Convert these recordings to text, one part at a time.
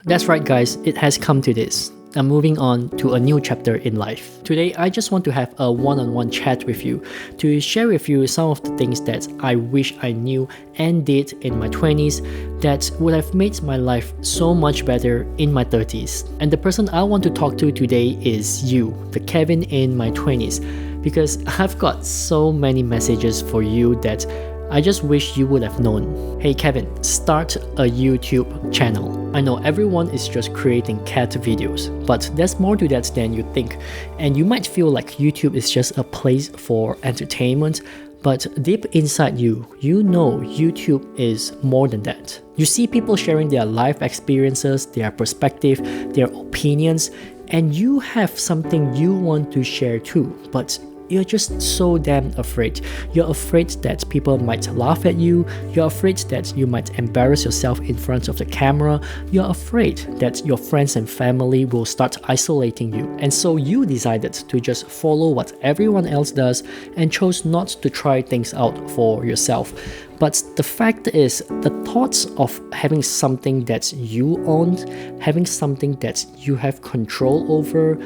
That's right, guys, it has come to this. I'm moving on to a new chapter in life. Today, I just want to have a one-on-one chat with you to share with you some of the things that I wish I knew and did in my 20s that would have made my life so much better in my 30s. And the person I want to talk to today is you, the Kevin in my 20s, because I've got so many messages for you that I just wish you would have known. Hey Kevin, start a YouTube channel. I know everyone is just creating cat videos, but there's more to that than you think. And you might feel like YouTube is just a place for entertainment, but deep inside you, you know YouTube is more than that. You see people sharing their life experiences, their perspective, their opinions, and you have something you want to share too, but you're just so damn afraid. You're afraid that people might laugh at you. You're afraid that you might embarrass yourself in front of the camera. You're afraid that your friends and family will start isolating you. And so you decided to just follow what everyone else does and chose not to try things out for yourself. But the fact is, the thoughts of having something that you own, having something that you have control over,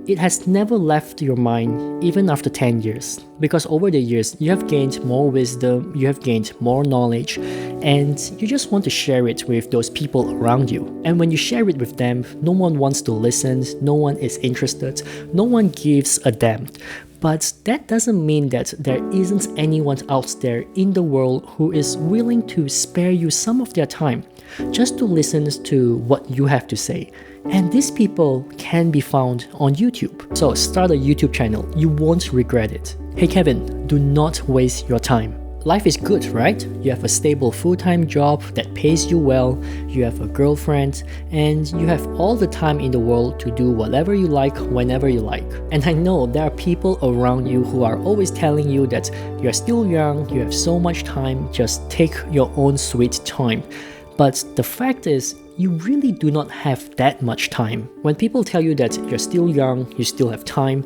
it has never left your mind even after 10 years. Because over the years, you have gained more wisdom, you have gained more knowledge, and you just want to share it with those people around you. And when you share it with them, no one wants to listen, no one is interested, no one gives a damn. But that doesn't mean that there isn't anyone out there in the world who is willing to spare you some of their time just to listen to what you have to say. And these people can be found on YouTube. So start a YouTube channel, you won't regret it. Hey Kevin, do not waste your time. Life is good, right? You have a stable full-time job that pays you well, you have a girlfriend, and you have all the time in the world to do whatever you like whenever you like. And I know there are people around you who are always telling you that you're still young, you have so much time, just take your own sweet time. But the fact is, you really do not have that much time. When people tell you that you're still young, you still have time,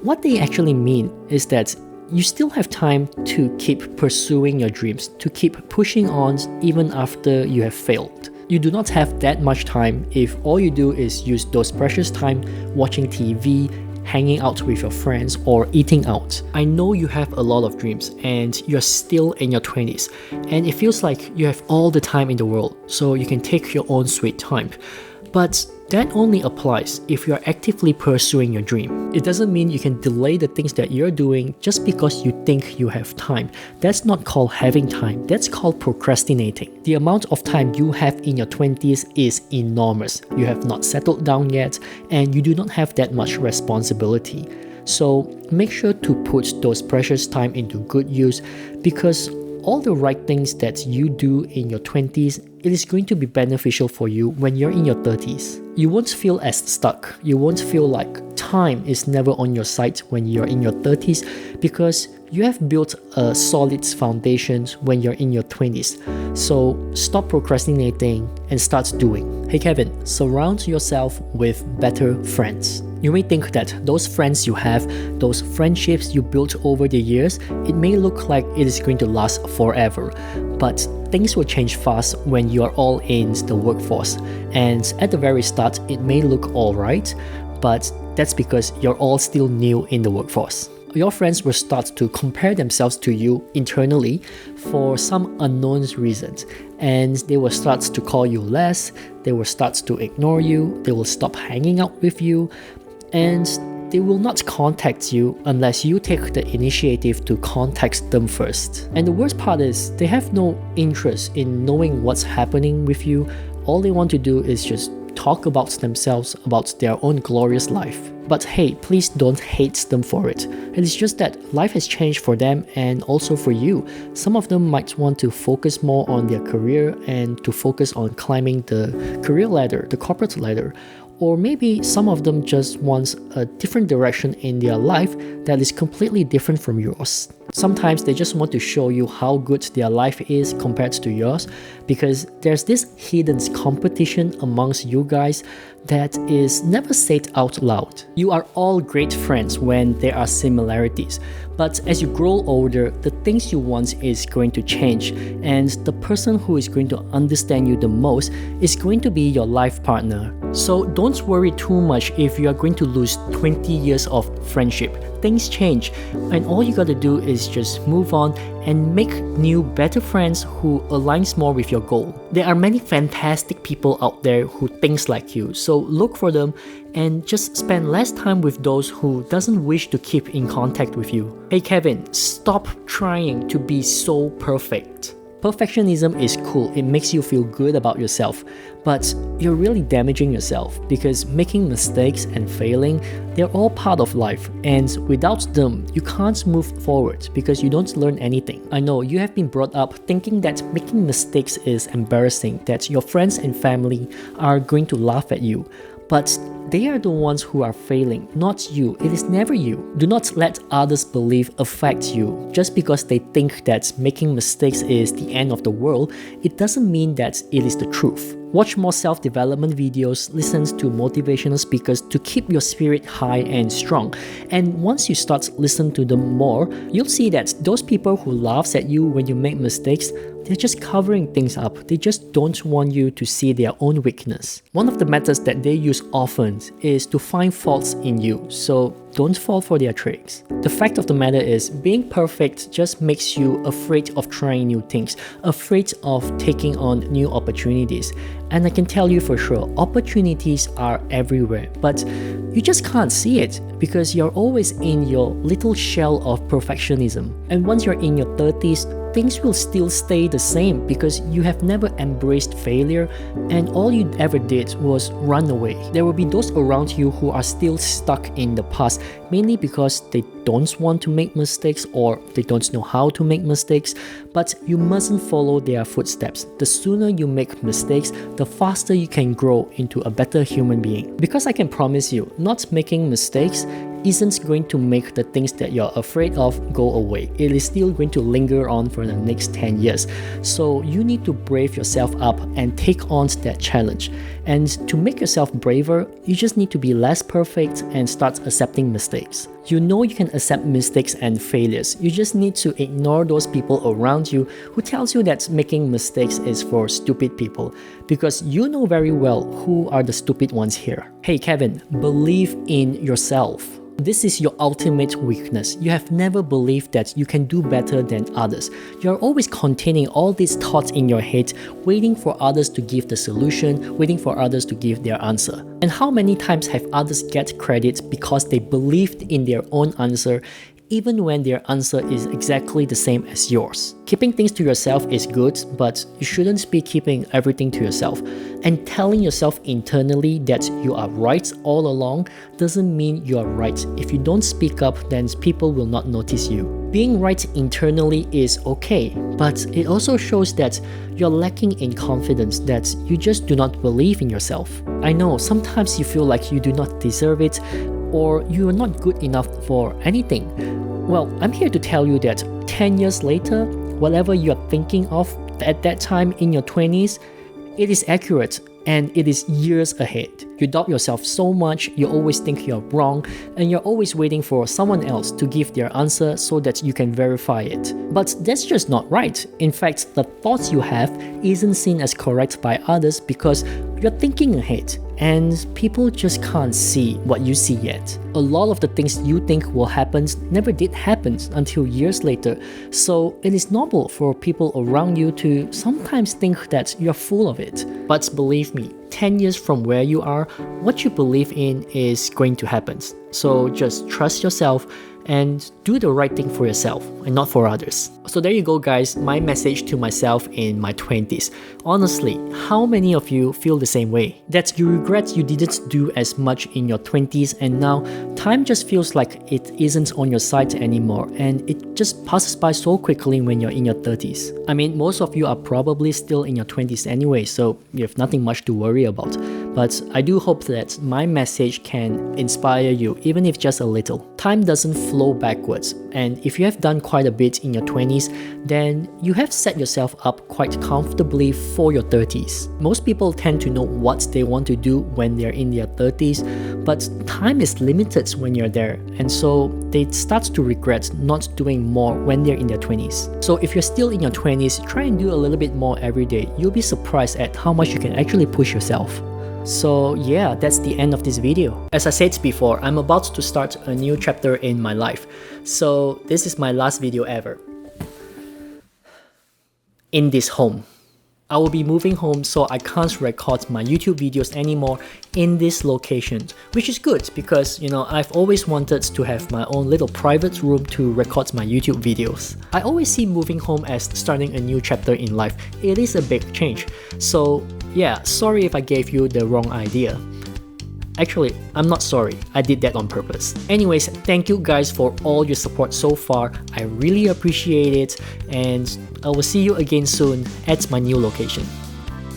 what they actually mean is that you still have time to keep pursuing your dreams, to keep pushing on even after you have failed. You do not have that much time if all you do is use those precious time watching TV, hanging out with your friends, or eating out. I know you have a lot of dreams and you're still in your 20s, and it feels like you have all the time in the world, so you can take your own sweet time. But that only applies if you're actively pursuing your dream. It doesn't mean you can delay the things that you're doing just because you think you have time. That's not called having time, that's called procrastinating. The amount of time you have in your 20s is enormous. You have not settled down yet, and you do not have that much responsibility. So make sure to put those precious time into good use, because all the right things that you do in your 20s, it is going to be beneficial for you when you're in your 30s. You won't feel as stuck. You won't feel like time is never on your side when you're in your 30s, because you have built a solid foundation when you're in your 20s. So stop procrastinating and start doing. Hey Kevin, surround yourself with better friends. You may think that those friends you have, those friendships you built over the years, it may look like it is going to last forever, but things will change fast when you are all in the workforce. And at the very start, it may look alright, but that's because you're all still new in the workforce. Your friends will start to compare themselves to you internally for some unknown reasons, and they will start to call you less, they will start to ignore you, they will stop hanging out with you, and they will not contact you unless you take the initiative to contact them first. And the worst part is, they have no interest in knowing what's happening with you. All they want to do is just talk about themselves, about their own glorious life. But hey, please don't hate them for it. It is just that life has changed for them and also for you. Some of them might want to focus more on their career and to focus on climbing the career ladder, the corporate ladder. Or maybe some of them just want a different direction in their life that is completely different from yours. Sometimes they just want to show you how good their life is compared to yours, because there's this hidden competition amongst you guys that is never said out loud. You are all great friends when there are similarities, but as you grow older, the things you want is going to change, and the person who is going to understand you the most is going to be your life partner. So don't worry too much if you are going to lose 20 years of friendship. Things change, and all you gotta do is just move on and make new, better friends who aligns more with your goal. There are many fantastic people out there who thinks like you, so look for them and just spend less time with those who doesn't wish to keep in contact with you. Hey Kevin, stop trying to be so perfect. Perfectionism is cool, it makes you feel good about yourself, but you're really damaging yourself because making mistakes and failing, they're all part of life, and without them, you can't move forward because you don't learn anything. I know you have been brought up thinking that making mistakes is embarrassing, that your friends and family are going to laugh at you, but they are the ones who are failing, not you. It is never you. Do not let others' belief affect you. Just because they think that making mistakes is the end of the world, it doesn't mean that it is the truth. Watch more self-development videos, listen to motivational speakers to keep your spirit high and strong. And once you start listening to them more, you'll see that those people who laughs at you when you make mistakes, they're just covering things up. They just don't want you to see their own weakness. One of the methods that they use often is to find faults in you, so don't fall for their tricks. The fact of the matter is, being perfect just makes you afraid of trying new things, afraid of taking on new opportunities. And I can tell you for sure, opportunities are everywhere, but you just can't see it because you're always in your little shell of perfectionism. And once you're in your 30s, things will still stay the same because you have never embraced failure and all you ever did was run away. There will be those around you who are still stuck in the past, mainly because they don't want to make mistakes or they don't know how to make mistakes, but you mustn't follow their footsteps. The sooner you make mistakes, the faster you can grow into a better human being. Because I can promise you, not making mistakes isn't going to make the things that you're afraid of go away. It is still going to linger on for the next 10 years. So you need to brave yourself up and take on that challenge. And to make yourself braver, you just need to be less perfect and start accepting mistakes. You know you can accept mistakes and failures. You just need to ignore those people around you who tells you that making mistakes is for stupid people, because you know very well who are the stupid ones here. Hey Kevin, believe in yourself. This is your ultimate weakness. You have never believed that you can do better than others. You're always containing all these thoughts in your head, waiting for others to give the solution, waiting for others to give their answer. And how many times have others get credit because they believed in their own answer, even when their answer is exactly the same as yours? Keeping things to yourself is good, but you shouldn't be keeping everything to yourself. And telling yourself internally that you are right all along doesn't mean you are right. If you don't speak up, then people will not notice you. Being right internally is okay, but it also shows that you're lacking in confidence, that you just do not believe in yourself. I know sometimes you feel like you do not deserve it, or you are not good enough for anything. Well, I'm here to tell you that 10 years later, whatever you're thinking of at that time in your 20s, it is accurate and it is years ahead. You doubt yourself so much, you always think you're wrong, and you're always waiting for someone else to give their answer so that you can verify it. But that's just not right. In fact, the thoughts you have isn't seen as correct by others because you're thinking ahead, and people just can't see what you see yet. A lot of the things you think will happen never did happen until years later, so it is normal for people around you to sometimes think that you're full of it. But believe me, 10 years from where you are, what you believe in is going to happen. So just trust yourself and do the right thing for yourself and not for others. So there you go guys, my message to myself in my 20s. Honestly, how many of you feel the same way? That you regret you didn't do as much in your 20s and now time just feels like it isn't on your side anymore and it just passes by so quickly when you're in your 30s. I mean, most of you are probably still in your 20s anyway, so you have nothing much to worry about. but I do hope that my message can inspire you, even if just a little. Time doesn't flow backwards, and if you have done quite a bit in your 20s, then you have set yourself up quite comfortably for your 30s. Most people tend to know what they want to do when they're in their 30s, but time is limited when you're there, and so they start to regret not doing more when they're in their 20s. So if you're still in your 20s, try and do a little bit more every day. You'll be surprised at how much you can actually push yourself. So yeah, that's the end of this video. As I said before, I'm about to start a new chapter in my life. So this is my last video ever. In this home. I will be moving home, so I can't record my YouTube videos anymore in this location, which is good because, you know, I've always wanted to have my own little private room to record my YouTube videos. I always see moving home as starting a new chapter in life. It is a big change. So yeah, sorry if I gave you the wrong idea. Actually, I'm not sorry, I did that on purpose. Anyways, thank you guys for all your support so far. I really appreciate it, and I will see you again soon at my new location.